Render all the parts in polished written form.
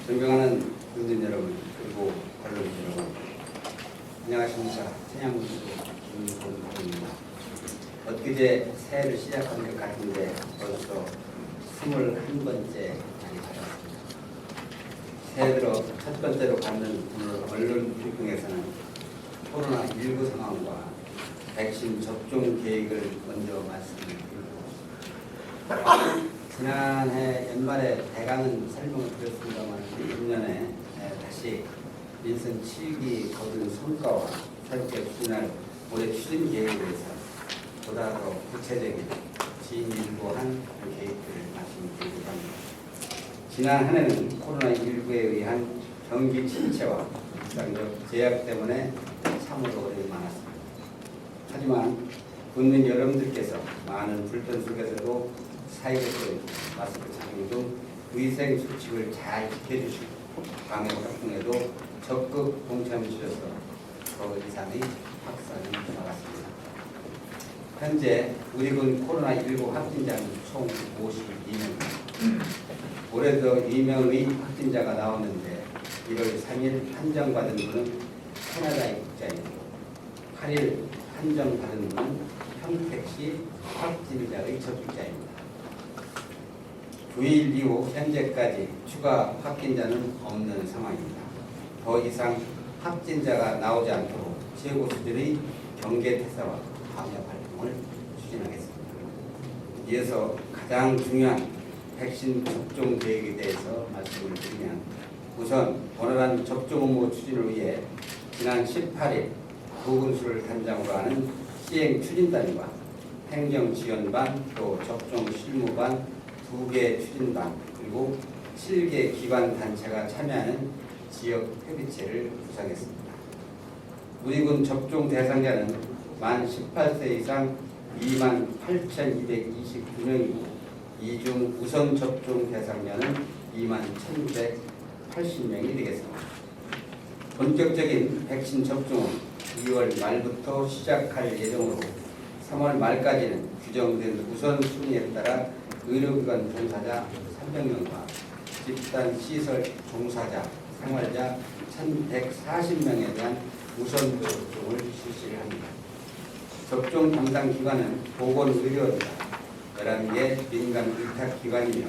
존경하는 국민 여러분, 그리고 언론 여러분, 안녕하십니까. 천양군수 김동훈입니다. 엊그제 새해를 시작한 것 같은데 벌써 21번째 날이 밝았습니다. 새해 들어 첫 번째로 갖는 오늘 언론 브리핑에서는 코로나19 상황과 백신 접종 계획을 먼저 말씀드리고 지난해 연말에 대강은 설명을 드렸습니다만 금년에 다시 민선 7기 거둔 성과와 새롭게 추진할 올해 추진 계획에 대해서 보다 더 구체적인 진일보한 계획들을 말씀드리고자 합니다. 지난 한 해는 코로나19에 의한 경기 침체와 일상적 제약 때문에 참으로 어려움이 많았습니다. 하지만 국민 여러분들께서 많은 불편 속에서도 사회적 마스크 착용 등 위생 수칙을 잘 지켜주시고 방역 활동에도 적극 동참해 주셔서 더 이상의 확산이 나갔습니다. 현재 우리 군 코로나19 확진자는 총 52명. 올해도 2명의 확진자가 나왔는데 1월 3일 판정받은 분은 캐나다의 국자이고 8일 판정받은 분은 평택시 확진자의 접촉자입니다. 9일 이후 현재까지 추가 확진자는 없는 상황입니다. 더 이상 확진자가 나오지 않도록 최고 수준의 경계 태세와 방역 활동을 추진하겠습니다. 이어서 가장 중요한 백신 접종 계획에 대해서 말씀을 드리면 우선 원활한 접종 업무 추진을 위해 지난 18일 구군수를 단장으로 하는 시행 추진단과 행정지원반 또 접종 실무반 2개 추진반 그리고 7개 기관 단체가 참여하는 지역 협의체를 구성했습니다. 우리 군 접종 대상자는 만 18세 이상 28,229명이고 이 중 우선 접종 대상자는 21,180명이 되겠습니다. 본격적인 백신 접종은 2월 말부터 시작할 예정으로 3월 말까지는 규정된 우선 순위에 따라 의료기관 종사자 300명과 집단시설 종사자, 생활자 1,140명에 대한 우선 접종을 실시를 합니다. 접종 담당 기관은 보건의료원과 11개 민간 의탁기관이며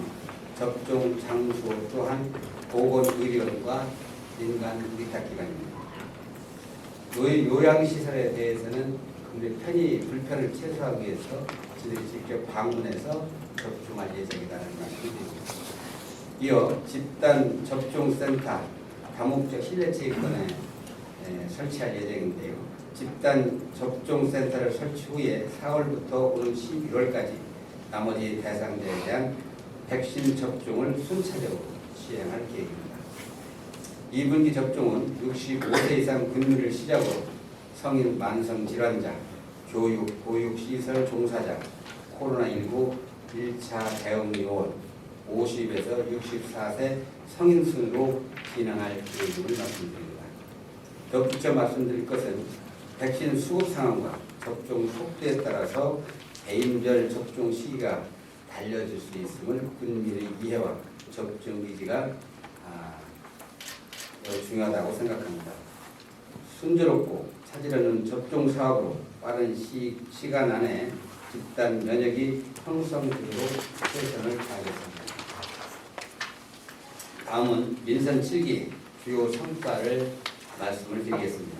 접종 장소 또한 보건의료원과 민간 의탁기관입니다. 요양시설에 대해서는 편의 불편을 최소화하기 위해서 저희들이 직접 방문해서 접종할 예정이라는 말씀드립니다. 이어 집단 접종센터 다목적 실내 체육관에 설치할 예정인데요. 집단 접종센터를 설치 후에 4월부터 오는 11월까지 나머지 대상자에 대한 백신 접종을 순차적으로 시행할 계획입니다. 2분기 접종은 65세 이상 근무를 시작으로 성인 만성질환자, 교육, 보육시설 종사자, 코로나19 1차 대응 요원, 50에서 64세 성인 순으로 진행할 계획을 말씀드립니다. 덧붙여 말씀드릴 것은 백신 수급 상황과 접종 속도에 따라서 개인별 접종 시기가 달려질 수 있음을 국민의 이해와 접종 의지가 중요하다고 생각합니다. 순조롭고 차질없는 접종 사업으로 빠른 시간 안에 집단 면역이 형성되도록 최선을 다하겠습니다. 다음은 민선 7기 주요 성과를 말씀을 드리겠습니다.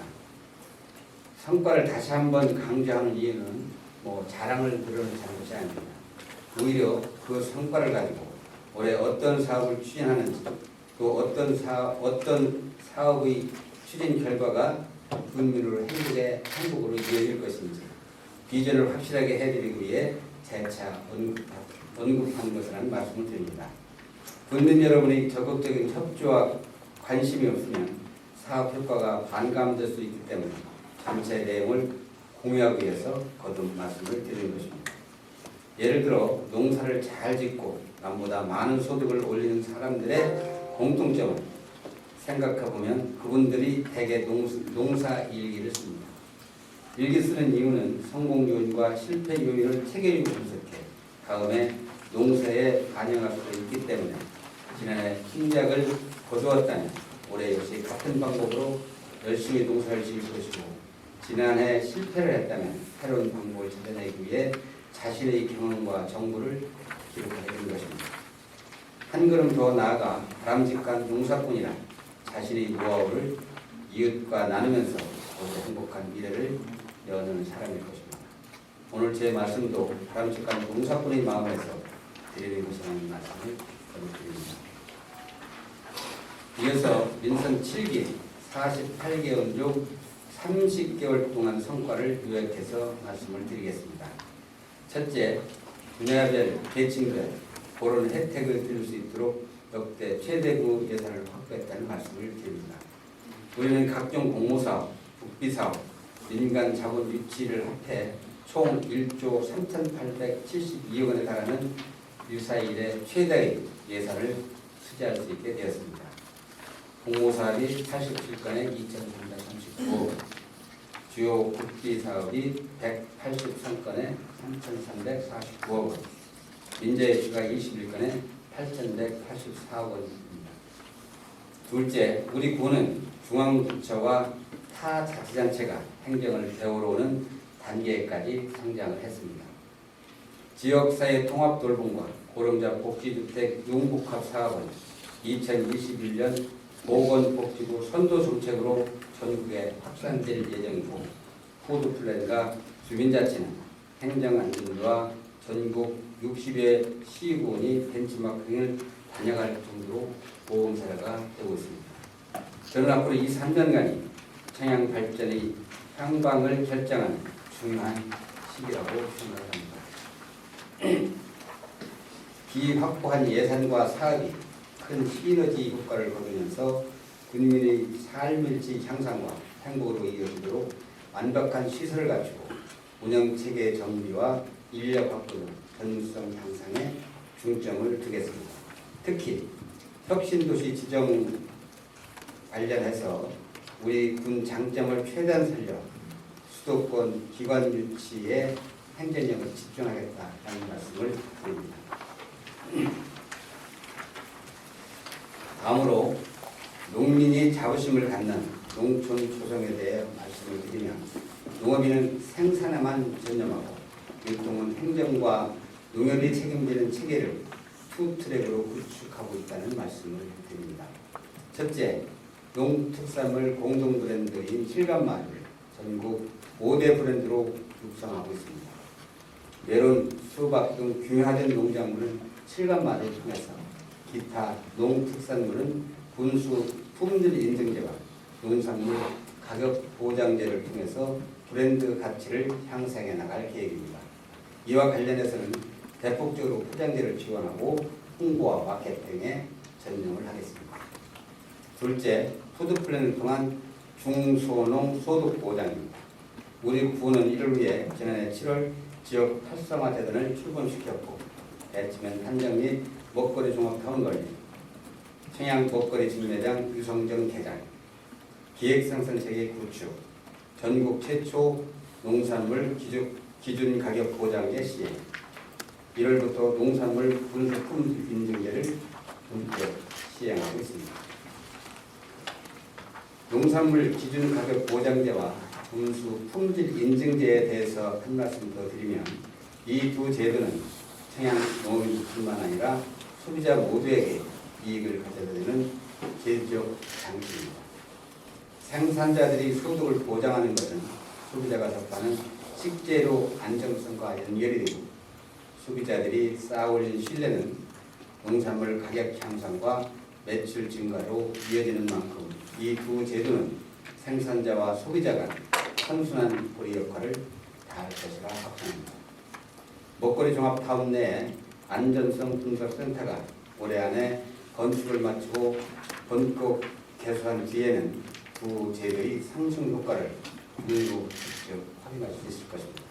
성과를 다시 한번 강조하는 이유는 자랑을 드러내는 것이 아닙니다. 오히려 그 성과를 가지고 올해 어떤 사업을 추진하는지 또 어떤 사업의 추진 결과가 국민으로 행복으로 이어질 것인지 비전을 확실하게 해드리기 위해 재차 언급한 것이라는 말씀을 드립니다. 국민 여러분의 적극적인 협조와 관심이 없으면 사업 효과가 반감될 수 있기 때문에 전체 내용을 공유하기 위해서 거듭 말씀을 드리는 것입니다. 예를 들어 농사를 잘 짓고 남보다 많은 소득을 올리는 사람들의 공통점은 생각해보면 그분들이 대개 농사 일기를 씁니다. 일기 쓰는 이유는 성공 요인과 실패 요인을 체계적으로 분석해 다음에 농사에 반영할 수 있기 때문에 지난해 신작을 거두었다면 올해 역시 같은 방법으로 열심히 농사를 지을 것이고, 지난해 실패를 했다면 새로운 방법을 찾아내기 위해 자신의 경험과 정보를 기록하게 된 것입니다. 한 걸음 더 나아가 바람직한 농사꾼이란 자신의 노하우를 이웃과 나누면서 더욱 행복한 미래를 여는 사람일 것입니다. 오늘 제 말씀도 바람직한 농사꾼의 마음에서 드리는 것이라는 말씀을 드립니다. 이어서 민선 7기 48개월 중 30개월 동안 성과를 요약해서 말씀을 드리겠습니다. 첫째, 분야별, 계층별 그런 혜택을 드릴 수 있도록 역대 최대부 예산을 확보했다는 말씀을 드립니다. 우리는 각종 공모사업, 국비사업, 민간 자본 유치를 합해 총 1조 3,872억 원에 달하는 유사일 이래 최대의 예산을 투자할 수 있게 되었습니다. 공모사업이 87건에 2,339억 원, 주요 국비사업이 183건에 3,349억 원, 민자입주가 21건에 8,184억 원입니다. 둘째, 우리 구는 중앙부처와 타 자치단체가 행정을 배우러 오는 단계까지 성장을 했습니다. 지역사회 통합돌봄과 고령자 복지주택 융복합 사업은 2021년 보건복지부 선도정책으로 전국에 확산될 예정이고, 푸드플랜과 주민자치는 행정안전부와 전국 60의 시군이 벤치마킹을 반영할 정도로 모범사례가 되고 있습니다. 저는 앞으로 이 3년간이 청양 발전의 향방을 결정하는 중요한 시기라고 생각합니다. 비확보한 예산과 사업이 큰 시너지 효과를 거두면서 국민의 삶의 질 향상과 행복으로 이어지도록 완벽한 시설을 갖추고 운영체계 정비와 인력 확보 등 전문성 향상에 중점을 두겠습니다. 특히 혁신도시 지정 관련해서 우리 군 장점을 최대한 살려 수도권 기관 유치에 행정력을 집중하겠다는 말씀을 드립니다. 다음으로 농민이 자부심을 갖는 농촌 조성에 대해 말씀을 드리면, 농업인은 생산에만 전념하고 유통은 행정과 농협이 책임지는 체계를 투트랙으로 구축하고 있다는 말씀을 드립니다. 첫째, 농특산물 공동 브랜드인 실감마루를 전국 5대 브랜드로 육성하고 있습니다. 메론, 수박 등 귀화된 농작물은 실감마루를 통해서, 기타 농특산물은 분수 품질 인증제와 농산물 가격 보장제를 통해서 브랜드 가치를 향상해 나갈 계획입니다. 이와 관련해서는 대폭적으로 포장재를 지원하고 홍보와 마케팅에 전념을 하겠습니다. 둘째, 푸드플랜을 통한 중소농 소득 보장입니다. 우리 구는 이를 위해 지난해 7월 지역 활성화 재단을 출범시켰고, 배치면 한정 및 먹거리 종합 타운 건립, 청양 먹거리 직매장 유성정 개장, 기획생산체계 구축, 전국 최초 농산물 기준 가격 보장제 시행, 1월부터 농산물 분수품 인증제를 본격 시행하고 있습니다. 농산물 기준 가격 보장제와 분수 품질 인증제에 대해서 한 말씀 더 드리면, 이 두 제도는 청양 농민뿐만 아니라 소비자 모두에게 이익을 가져다 주는 제도적 장치입니다. 생산자들이 소득을 보장하는 것은 소비자가 접하는 식재료 안정성과 연결이 되고, 소비자들이 쌓아올린 신뢰는 농산물 가격 향상과 매출 증가로 이어지는 만큼 이 두 제도는 생산자와 소비자 간 선순환 고리 역할을 다할 것이라 확신합니다. 먹거리 종합타운 내에 안전성 분석센터가 올해 안에 건축을 마치고 본격 개소한 뒤에는 두 제도의 상승 효과를 일부 직접 확인할 수 있을 것입니다.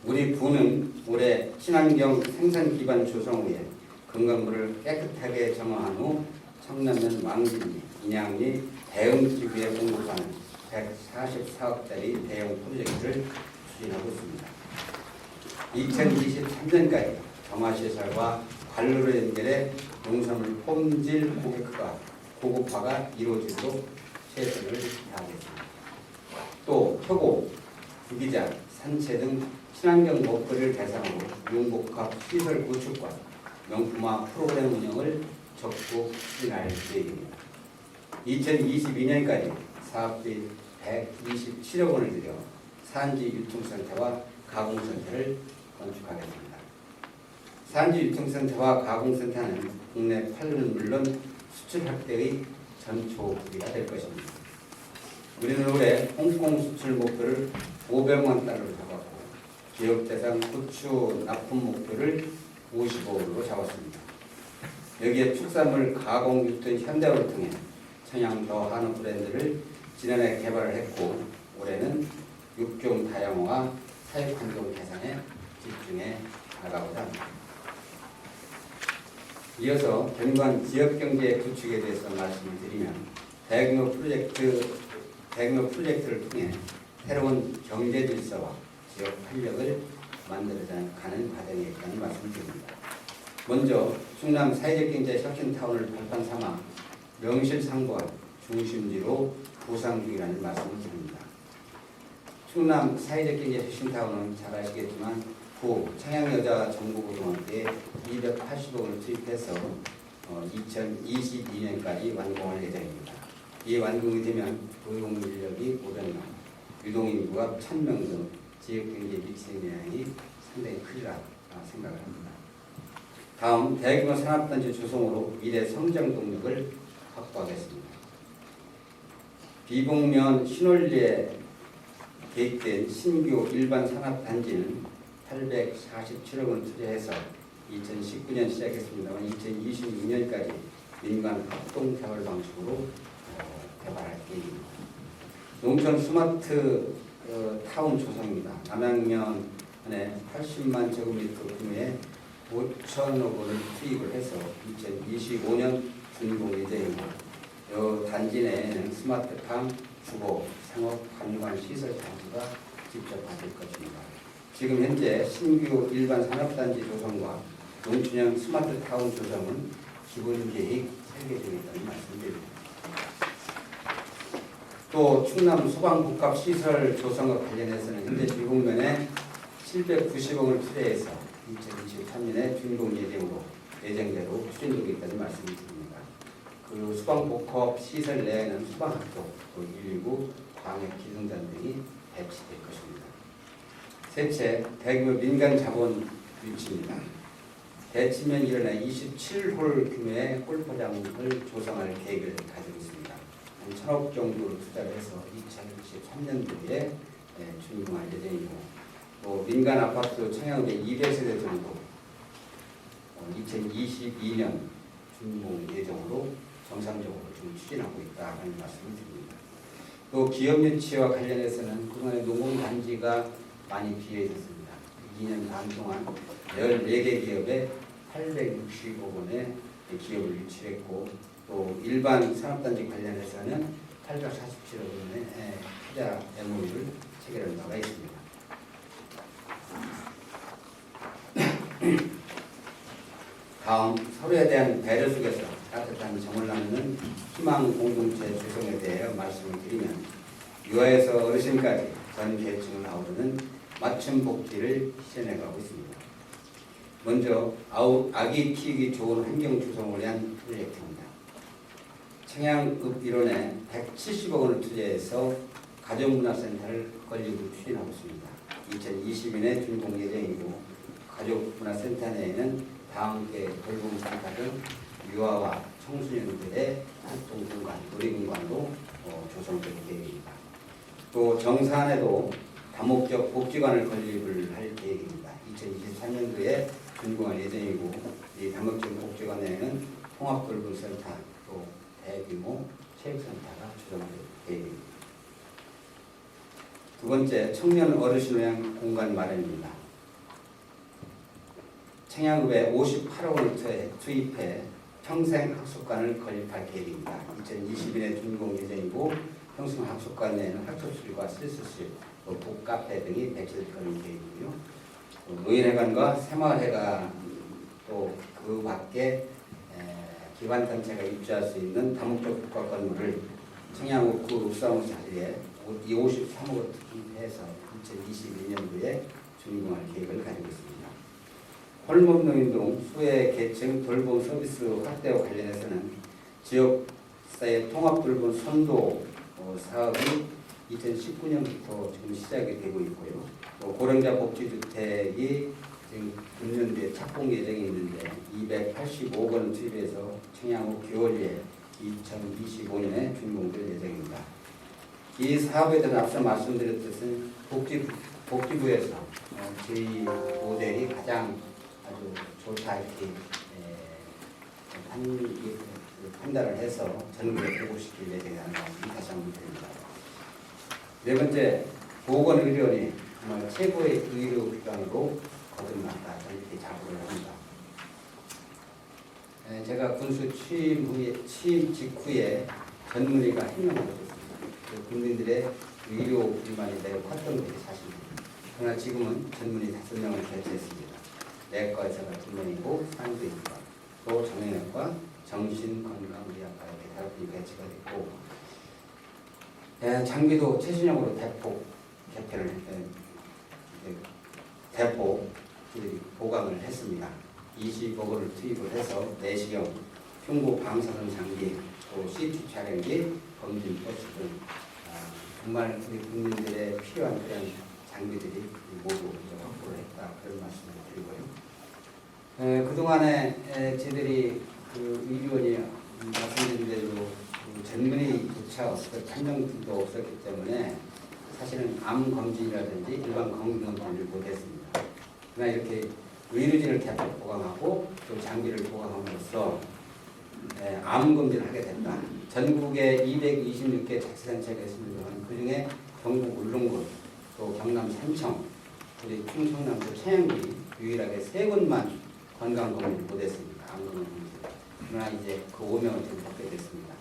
우리 구는 올해 친환경 생산 기반 조성 후에 건강물을 깨끗하게 정화한 후 청라면 왕진리, 인양리 대형 기구에 공급하는 144억짜리 대형 프로젝트를 추진하고 있습니다. 2023년까지 정화시설과 관로로 연결해 농산물 품질 고급화가 이루어지도록 최선을 다하겠습니다. 또 표고, 구기자, 산채 등 친환경 먹거리를 대상으로 융복합 시설 구축과 명품화 프로그램 운영을 적극 추진할 계획입니다. 2022년까지 사업비 127억 원을 들여 산지 유통센터와 가공센터를 건축하겠습니다. 산지 유통센터와 가공센터는 국내 판로는 물론 수출 확대의 전초기가 될 것입니다. 우리는 올해 홍콩 수출 목표를 500만 달러로 잡았고 기업 대상 수출 납품 목표를 50억 원으로 잡았습니다. 여기에 축산물 가공 유통 현대화를 통해 청양 더 한우 브랜드를 지난해 개발을 했고 올해는 육종 다양화와 사육 환경 개선에 집중해 나가고자 합니다. 이어서 견관 지역경제 구축에 대해서 말씀을 드리면 대규모 프로젝트를 통해 새로운 경제 질서와 지역 활력을 만들어가는 과정에 있다는 말씀을 드립니다. 먼저 충남 사회적 경제 혁신타운을 발판 삼아 명실상부한 중심지로 구상 중이라는 말씀을 드립니다. 충남 사회적 경제 혁신타운은 잘 아시겠지만 청양여자정보고등학교에 280억 원을 투입해서 2022년까지 완공할 예정입니다. 이 완공이 되면 고용 인력이 500명, 유동인구가 1000명 등 지역경제 미치는 영향이 상당히 크리라 생각을 합니다. 다음 대규모 산업단지 조성으로 미래 성장 동력을 확보하겠습니다. 비봉면 신월리에 계획된 신규 일반 산업단지는 847억 원 투자해서 2019년 시작했습니다만 2026년까지 민간 합동개발 방식으로 개발할 계획입니다. 농촌 스마트 타운 조성입니다. 남양면에 80만 제곱미터 규모의 5천억 원을 투입을 해서 2025년 준공 예정이고 이 단지 내에는 스마트팜, 주거, 상업, 관광 시설 단지가 직접 받을 것입니다. 지금 현재 신규 일반 산업단지 조성과 농촌형 스마트타운 조성은 기본 계획 설계 중에 있다는 말씀드립니다. 또 충남 소방복합시설 조성과 관련해서는 현재 비봉면에 790억 원을 투자해서 2023년에 준공 예정대로 추진되고 있다는 말씀을 드립니다. 그 소방복합시설 내에는 소방학교, 119, 광역기능단 등이 배치될 것입니다. 셋째, 대규모 민간 자본 유치입니다. 대치면 일원에 27홀 규모의 골프장을 조성할 계획을 가지고 있습니다. 한 1,000억 정도를 투자를 해서 2023년도에 준공할 예정이고 또 민간 아파트 청약의 200세대 정도 2022년 준공 예정으로 정상적으로 좀 추진하고 있다는 말씀을 드립니다. 또 기업 유치와 관련해서는 그동안에 농공단지가 많이 비어 있었습니다. 2년 반 동안 14개 기업에 860억 원의 기업을 유치했고 또 일반 산업단지 관련해서는 847억 원의 투자 MOU를 체결한 바가 있습니다. 다음 서로에 대한 배려 속에서 따뜻한 정을 나누는 희망 공동체 조성에 대해 말씀을 드리면 유아에서 어르신까지 전 계층을 아우르는 맞춤 복지를 실현해가고 있습니다. 먼저 아기 키우기 좋은 환경 조성을 위한 프로젝트입니다. 청양읍 일원에 170억 원을 투자해서 가족문화센터를 건립으로 추진하고 있습니다. 2020년에 준공 예정이고 가족문화센터 내에는 다음께 돌봄센터 등 유아와 청소년들의 활동공간, 놀이공간도 조성될 계획입니다. 또 정산에도 다목적 복지관을 건립을 할 계획입니다. 2023년도에 준공할 예정이고 이 다목적 복지관 내에는 통합돌봄센터 또 대규모 체육센터가 조성될 계획입니다. 두 번째, 청년 어르신요양 공간 마련입니다. 청양읍에 58억 원을 투입해 평생학습관을 건립할 계획입니다. 2020년에 준공 예정이고 평생학습관 내에는 학습실과 실습실, 북카페 등이 배치될 계획이고요. 노인회관과 새마을회관도 또 그 밖에 기관단체가 입주할 수 있는 다목적 국가 건물을 청양호 그 읍사무 자리에 53억을 투입해서 2022년도에 준공할 계획을 가지고 있습니다. 홀몸노인동 수혜 계층 돌봄 서비스 확대와 관련해서는 지역사회 통합 돌봄 선도 사업이 2019년부터 지금 시작이 되고 있고요. 또 고령자 복지주택이 지금 금년도에 착공 예정이 있는데 285억 원 투입해서 청양호 교월리에 2025년에 준공될 예정입니다. 이 사업에 대한 앞서 말씀드렸듯이 복지부에서 저희 모델이 가장 아주 좋다 이렇게 판단을 해서 전국에 보고시킬 예정이라는 말씀 다시 한번 드립니다. 네 번째, 보건의료원이 정말 최고의 의료기관으로 거듭났다 이렇게 자부를 합니다. 제가 군수 취임 직후에 전문의가 해명하고 있습니다. 국민들의 의료 불만이 매우 컸던 것이 사실입니다. 그러나 지금은 전문의 5명을 배치했습니다. 내과에서가 2명이고 산부인과, 또 정형외과, 정신건강의학과 이렇게 5분이 배치가 됐고, 장비도 최신형으로 대폭 개편을 대폭 보강을 했습니다. 20억 원을 투입을 해서 내시경, 흉부 방사선 장비, 또 CT 촬영기, 검진 버스 등 정말 우리 국민들의 필요한 그런 장비들이 모두 확보를 했다 그런 말씀을 드리고요. 그동안에 저희들이 그 의료원이 말씀드린 대로 전문의조차 판정도 없었기 때문에 사실은 암 검진이라든지 일반 건강 검진을 못했습니다. 그러나 이렇게 의료진을 대폭 보강하고 또 장비를 보강함으로써 암 검진을 하게 된다. 전국에 226개 자치단체가 있습니다. 그 중에 경북 울릉군, 또 경남 산청, 우리 충청남도 청양군이 유일하게 3군만 건강검진을 못했습니다. 암검진. 그러나 이제 그 5명을 지금 받게 됐습니다.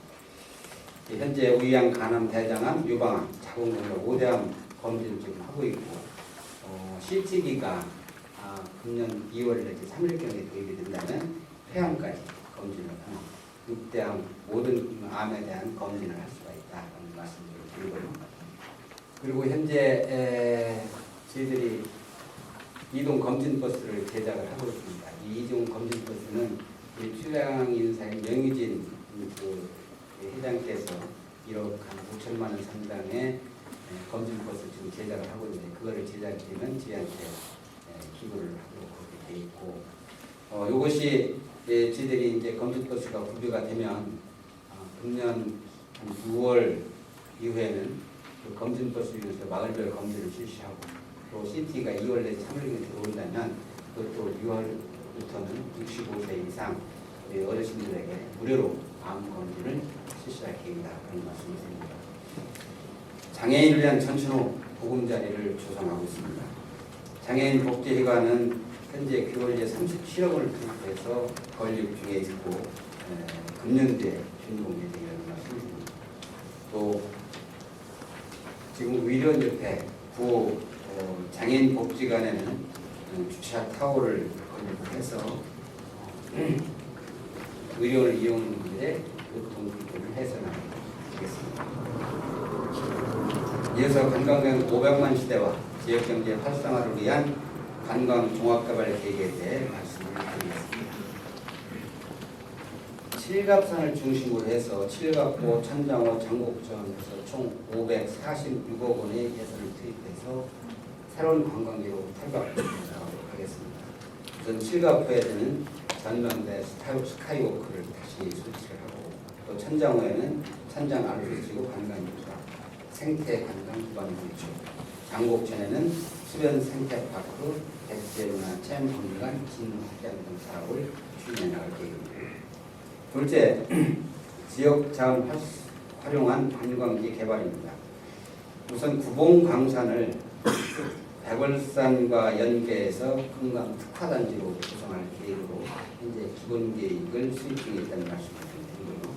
현재 위암, 간암, 대장암, 유방암, 자궁경부 5대암 검진을 지금 하고 있고, CT기가 금년 2월 내지 3일경에 도입이 된다면 폐암까지 검진을 하는 6대암 모든 암에 대한 검진을 할 수가 있다는 말씀을 드리고요. 그리고 현재 저희들이 이동 검진 버스를 제작을 하고 있습니다. 이 이동 검진 버스는 우리 출장 인사인 명유진 그 회장께서 1억 5천만 원 상당의 검진 버스 지금 제작을 하고 있는데 그거를 제작되면 저희한테 기부를 하도록 그렇게 돼 있고, 이것이 저희들이 이제 검진 버스가 구비가 되면 금년 6월 이후에는 그 검진 버스 위에서 마을별 검진을 실시하고, 또 CT가 2월 내지 3월에 들어온다면 그것도 6월부터는 65세 이상 우리 어르신들에게 무료로 암 검진을 실시할 계획이다 그런 말씀을 드립니다. 장애인을 위한 전신호 보금자리를 조성하고 있습니다. 장애인 복지회관은 현재 교월에 37억 원을 투입해서 건립 중에 있고 금년도에 준공 예정이라는 말씀을 드립니다. 또 지금 의료연협회 구호 장애인 복지관에는 주차 타워를 건립해서 의료를 이용하는 분들의 교통 불편을 해소하겠습니다. 이어서 관광경 500만 시대와 지역경제 활성화를 위한 관광 종합개발 계획에 대해 말씀을 드리겠습니다. 칠갑산을 중심으로 해서 칠갑고, 천장호, 장곡천에서 총 546억 원의 예산을 투입해서 새로운 관광지로 탈바꿈하도록 하겠습니다. 우선 칠갑호에는 전망대 스카이워크를 다시 설치를 하고, 또 천장호에는 천장 아르프지구 관광지구가 생태 관광 기반 구축, 장곡천에는 수변 생태파크, 백제문화 체험박물관 진흥 확장 등 사업을 추진해 나갈 계획입니다. 둘째, 지역 자원 활용한 관광지 개발입니다. 우선 구봉광산을 백월산과 연계해서 관광 특화단지로 구성할 계획으로 현재 기본 계획을 수립 중에 있다는 말씀을 드리고요.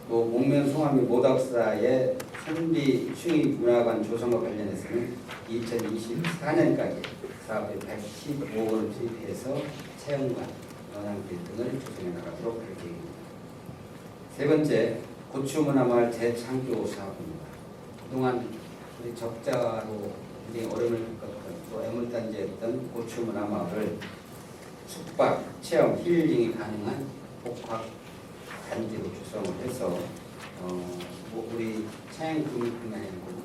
또 목면 송암리 모닥사의 선비 충익문화관 조성과 관련해서는 2024년까지 사업에 115억 원을 투입해서 체험관, 전환길 등을 조성해 나가도록 할 계획입니다. 세 번째, 고추문화마을 재창조 사업입니다. 그동안 우리 적자로 굉장히 어려움을 겪었던 또 애물단지였던 고추문화마을을 숙박, 체험, 힐링이 가능한 복합 단지로 구성을 해서 우리 차양국민뿐만 아니고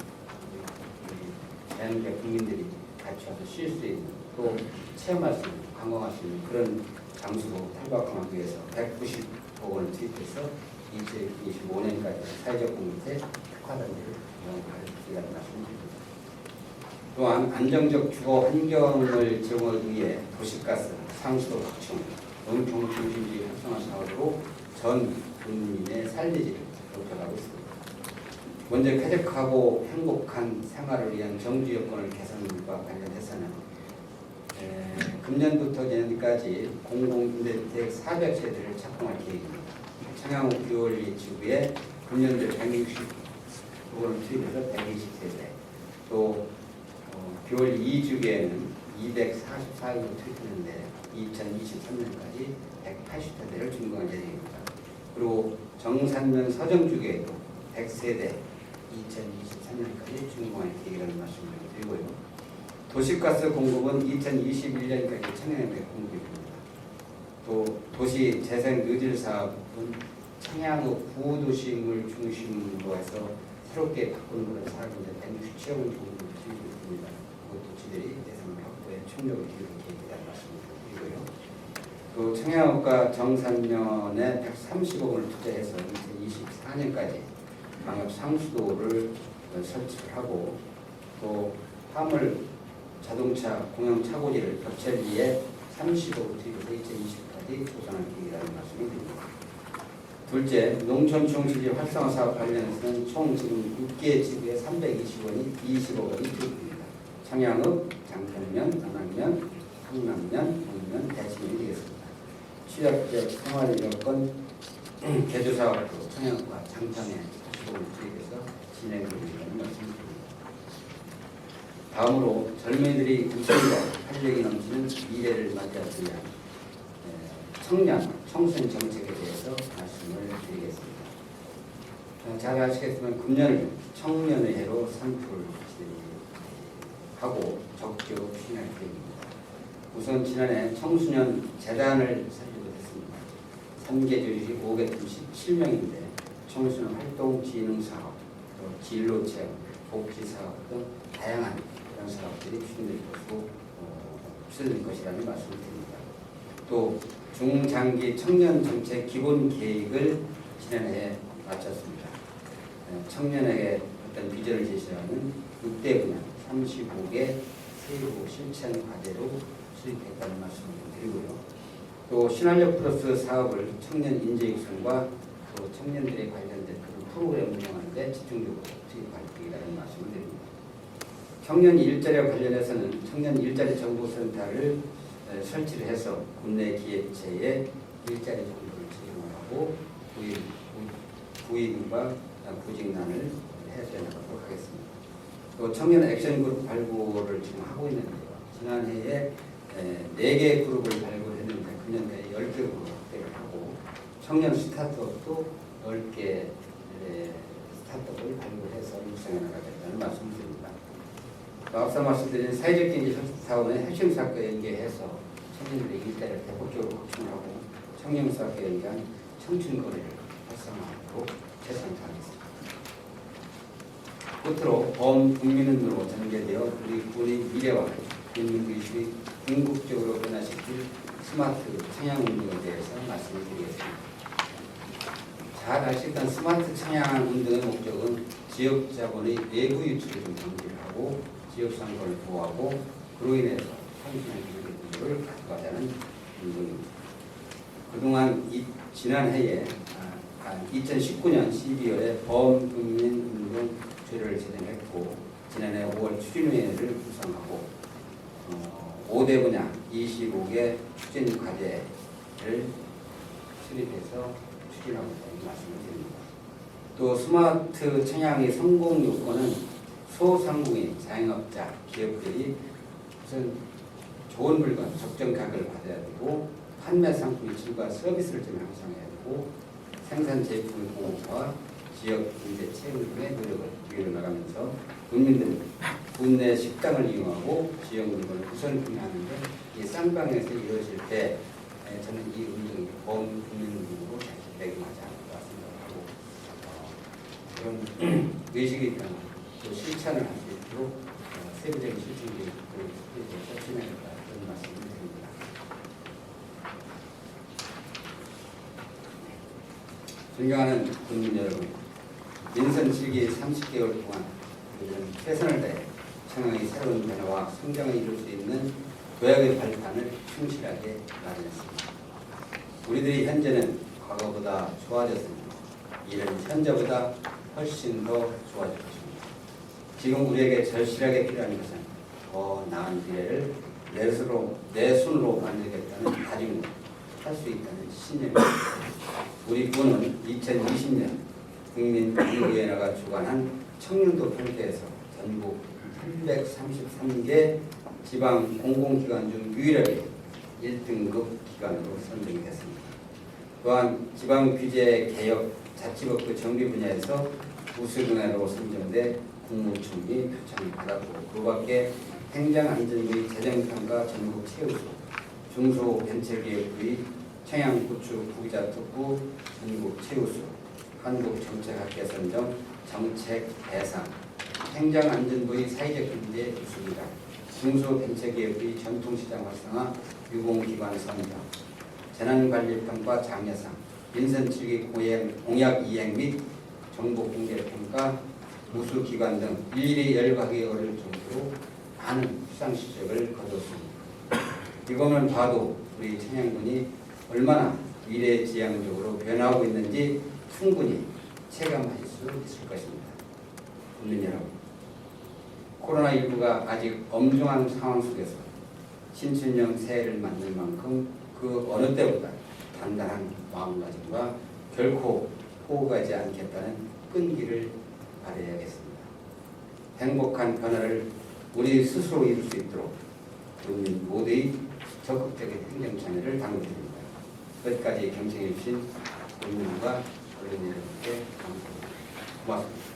우리 대한민국 국민들이 같이 와서 쉴 수 있는 또 체험할 수 있는 관광할 수 있는 그런 장소로 탈바꿈하기 위해서 190억 원을 투입해서 2025년까지 사회적 공급에 특화단지를 운영할 기간을 말씀드립니다. 또한 안정적 주거 환경을 제공하기 위해 도시가스, 상수도 확충, 농촌 중심주의 활성화 사업으로 전 국민의 삶의질을 높여가고 있습니다. 먼저 쾌적하고 행복한 생활을 위한 정주 여건을 개선과 관련해서는 금년부터 내년까지 공공임대주택 400세대를 착공할 계획입니다. 청양호 뷰얼리 지구에 금년도 160억원을 투입해서 120세대, 또 뷰얼리 2주기에는 244억원을 투입했는데 2023년까지 180세대를 준공할 예정입니다. 그리고 정산면 서정주기에도 100세대 2023년까지 준공할 계획이라는 말씀을 드리고요. 도시가스 공급은 2021년까지 청양에게 공급입니다. 또 도시 재생 누질 사업은 청양의 구도심을 중심으로 해서 새롭게 바꾸는 그런 사업인데 167억 원 공급을 드리고 있습니다. 도시들이 대상 확보에 총력을 기울일 계획이라는 말씀을 드리고요. 또 청양읍과 정산면에 130억 원을 투자해서 2024년까지 방역 상수도를 설치를 하고 또 화물 자동차 공영 차고지를 겹쳐지에 30억 원 투입해서 2020까지 조성할 계획이라는 말씀을 드립니다. 둘째, 농촌 중심지 활성화 사업 관련해서는 총 지금 6개 지구에 320원이 20억 원이 투입됩니다. 청양읍, 장평면, 남양면, 상남면, 동면, 대치면이 되겠습니다. 취약적 생활 여건 개조 사업도 청양읍과 장평에 40억 원을 투입해서 진행을 하겠다는 말씀드립니다. 다음으로 젊은이들이 웃음과 활력이 넘치는 미래를 맞이하기 위한 청년, 청소년 정책에 대해서 말씀을 드리겠습니다. 잘 아시겠지만 금년을 청년의 해로 선포를 하고 적극적으로 추진할 계획입니다. 우선 지난해 청소년 재단을 설립을 했습니다. 3개 조직이 517명인데 청소년 활동 지능 사업, 또 진로 체험, 복지 사업 등 다양한 그런 사업들이 추진될 것이라는 말씀을 드립니다. 또 중장기 청년 정책 기본 계획을 지난해에 마쳤습니다. 청년에게 어떤 비전을 제시하는 6대 분야 35개 세부 실천 과제로 수립했다는 말씀을 드리고요. 또 신활력 플러스 사업을 청년 인재 육성과 또 청년들에 관련된 그런 프로그램 운영하는 데 집중적으로 투입할 계획이라는 말씀을 드립니다. 청년 일자리와 관련해서는 청년 일자리 정보센터를 설치를 해서 국내 기업체에 일자리 정보를 제공하고 구인과 구직난을 해소해 나가도록 하겠습니다. 또 청년 액션 그룹 발굴을 지금 하고 있는데요. 지난해에 4개 그룹을 발굴했는데 금년에 10개 그룹 확대를 하고 청년 스타트업도 10개 스타트업을 발굴해서 육성해 나가겠다는 말씀을 드립니다. 앞서 말씀드린 사회적 경제 사원의 핵심 사업과 연계해서 청년들의 일자리를 대폭적으로 확충하고 청년 사업과 연계한 청춘 거리를 활성화하도록 최선을 다하겠습니다. 끝으로 범국민은으로 전개되어 우리 군의 미래와 국민의식이 궁극적으로 변화시킬 스마트 청양운동에 대해서 말씀을 드리겠습니다. 잘 아시던 스마트 청양운동의 목적은 지역자본의 내부 유출을 좀 방지를 하고 지역상권을 보호하고 그로 인해서 청소년 교육을 가져가자는 운동입니다. 그동안 지난해에 2019년 12월에 범국민운동 조례를 제정했고 지난해 5월 추진회의를 구성하고 5대 분야 25개 추진 과제를 수립해서 추진하고 있다는 말씀을 드립니다. 또 스마트 청양의 성공 요건은 소상공인, 자영업자, 기업들이 우선 좋은 물건, 적정 가격을 받아야 되고 판매 상품의 질과 서비스를 좀 향상해야 되고 생산 제품의 공업화와 지역 경제 체험 등의 노력을 기울여 나가면서 국민들은 국내 식당을 이용하고 지역 물건을 우선 구매하는데 이 쌍방에서 이루어질 때 저는 이 운동이 범국민 운동으로 대기 맞지 않을까 생각하고 그런 의식이 있다면 또 실천을 할 수 있도록 세부적인 실천 계획을 펼쳐야 할까 그런 말씀을 드립니다. 존경하는 국민 여러분, 민선 7기 30개월 동안 우리는 최선을 다해 청양의 새로운 변화와 성장을 이룰 수 있는 도약의 발판을 충실하게 마련했습니다. 우리들이 현재는 과거보다 좋아졌습니다. 이는 현재보다 훨씬 더 좋아질 것입니다. 지금 우리에게 절실하게 필요한 것은 더 나은 미래를 내 손으로 만들겠다는 다짐으로 할 수 있다는 신념입니다. 우리 군은 2020년 국민의회가 주관한 청년도 평가에서 전국 833개 지방 공공기관 중 유일하게 1등급 기관으로 선정이 됐습니다. 또한 지방규제 개혁 자치법규 정비 분야에서 우수분야로 선정돼 국무총리 표창을 받았고 그 밖에 행정안전부의 재정평가 전국 최우수 중소벤처기업부의 청양고추 구기자특구 전국 최우수 한국정책학회 선정 정책 대상 행정안전부의 사회적 경제 우수기관 중소벤처기업의 전통시장 활성화 유공기관 선정 재난관리평가 장려상 민선 7기 공약 이행 및 정보공개평가 우수기관 등 일일이 10가지를 정도로 많은 수상시적을 거뒀습니다. 이것만 봐도 우리 청양군이 얼마나 미래지향적으로 변화하고 있는지 충분히 체감하실 수 있을 것입니다. 국민 여러분, 코로나19가 아직 엄중한 상황 속에서 신춘령 새해를 맞는 만큼 그 어느 때보다 단단한 마음가짐과 결코 포기하지 않겠다는 끈기를 발휘해야겠습니다. 행복한 변화를 우리 스스로 이룰 수 있도록 국민 모두의 적극적인 행정 참여를 당부드립니다. 끝까지 경청해 주신 국민과 언론 여러분께 감사합니다. 고맙습니다.